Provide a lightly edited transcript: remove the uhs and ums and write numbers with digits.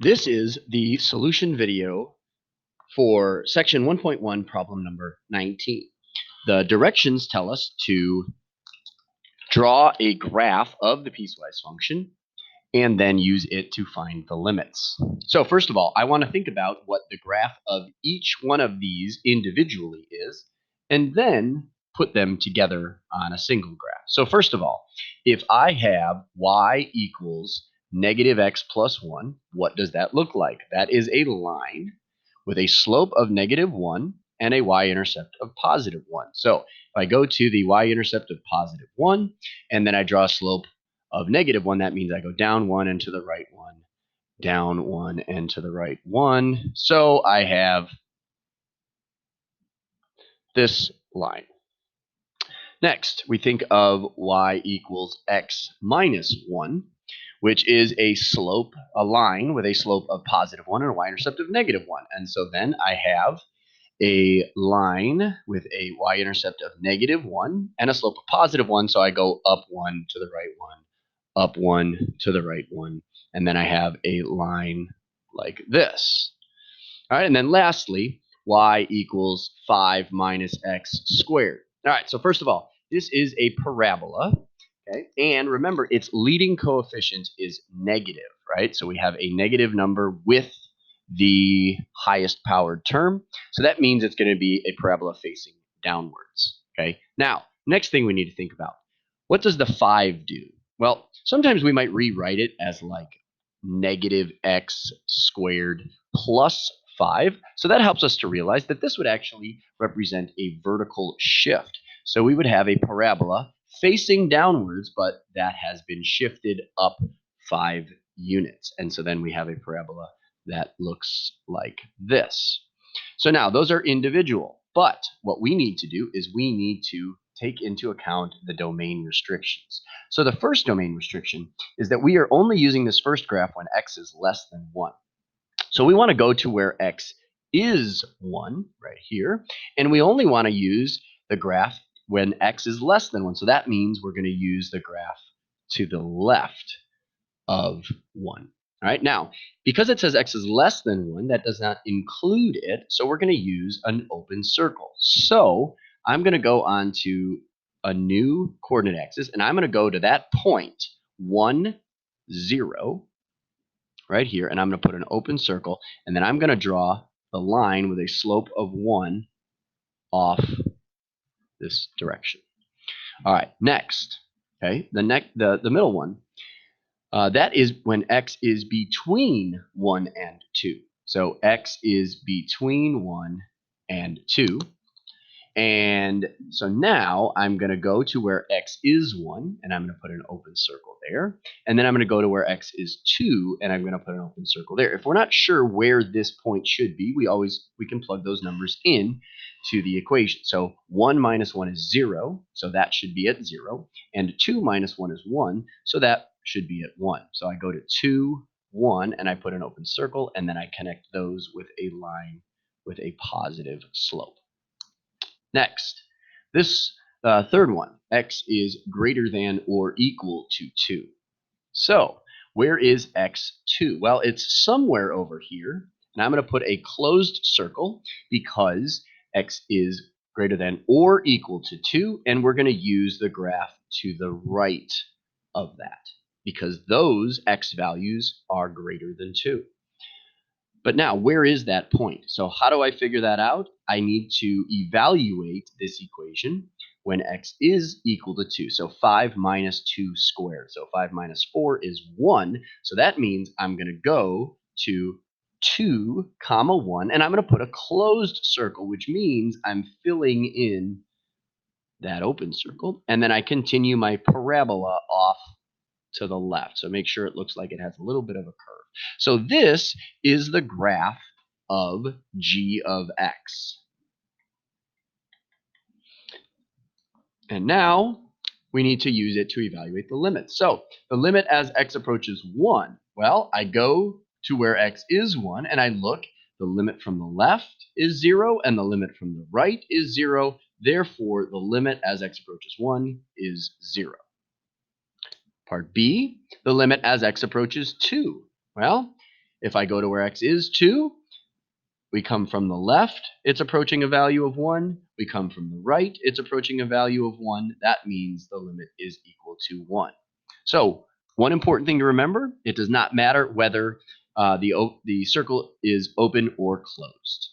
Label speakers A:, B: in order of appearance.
A: This is the solution video for section 1.1, problem number 19. The directions tell us to draw a graph of the piecewise function and then use it to find the limits. So first of all, I want to think about what the graph of each one of these individually is, and then put them together on a single graph. So first of all, if I have y equals negative x plus 1, what does that look like? That is a line with a slope of negative 1 and a y-intercept of positive 1. So if I go to the y-intercept of positive 1, and then I draw a slope of negative 1, that means I go down 1 and to the right 1, down 1 and to the right 1. So I have this line. Next, we think of y equals x minus 1, which is a slope, a line with a slope of positive 1 and a y-intercept of negative 1. And so then I have a line with a y-intercept of negative 1 and a slope of positive 1. So I go up 1 to the right 1, up 1 to the right 1, and then I have a line like this. All right, and then lastly, y equals 5 minus x squared. All right, so first of all, this is a parabola, okay? And remember, its leading coefficient is negative, right? So we have a negative number with the highest powered term. So that means it's going to be a parabola facing downwards, okay? Now, next thing we need to think about, what does the 5 do? Well, sometimes we might rewrite it as like negative x squared plus 5. So that helps us to realize that this would actually represent a vertical shift. So we would have a parabola facing downwards, but that has been shifted up 5 units. And so then we have a parabola that looks like this. So now those are individual, but what we need to do is we need to take into account the domain restrictions. So the first domain restriction is that we are only using this first graph when x is less than 1. So we want to go to where x is 1 right here, and we only want to use the graph when x is less than 1. So that means we're going to use the graph to the left of 1. All right, now, because it says x is less than 1, that does not include it, so we're going to use an open circle. So I'm going to go on to a new coordinate axis, and I'm going to go to that point, 1, 0, right here, and I'm going to put an open circle, and then I'm going to draw the line with a slope of 1 off this direction. All right, next, okay, the middle one, that is when x is between 1 and 2. So x is between 1 and 2. And so now I'm going to go to where x is 1, and I'm going to put an open circle there. And then I'm going to go to where x is 2, and I'm going to put an open circle there. If we're not sure where this point should be, we can plug those numbers in to the equation. So 1 minus 1 is 0, so that should be at 0. And 2 minus 1 is 1, so that should be at 1. So I go to 2, 1, and I put an open circle, and then I connect those with a line with a positive slope. Next, this third one, x is greater than or equal to 2. So where is x2? Well, it's somewhere over here, and I'm going to put a closed circle because x is greater than or equal to 2, and we're going to use the graph to the right of that because those x values are greater than 2. But now, where is that point? So how do I figure that out? I need to evaluate this equation when x is equal to 2. So 5 minus 2 squared. So 5 minus 4 is 1. So that means I'm going to go to 2 comma 1, and I'm going to put a closed circle, which means I'm filling in that open circle. And then I continue my parabola off to the left. So make sure it looks like it has a little bit of a curve. So this is the graph of g of x. And now we need to use it to evaluate the limits. So the limit as x approaches 1, well, I go to where x is 1 and I look, the limit from the left is 0 and the limit from the right is 0. Therefore, the limit as x approaches 1 is 0. Part B, the limit as x approaches 2. Well, If I go to where x is 2, we come from the left, it's approaching a value of 1. We come from the right, it's approaching a value of 1. That means the limit is equal to 1. So one important thing to remember, it does not matter whether the circle is open or closed.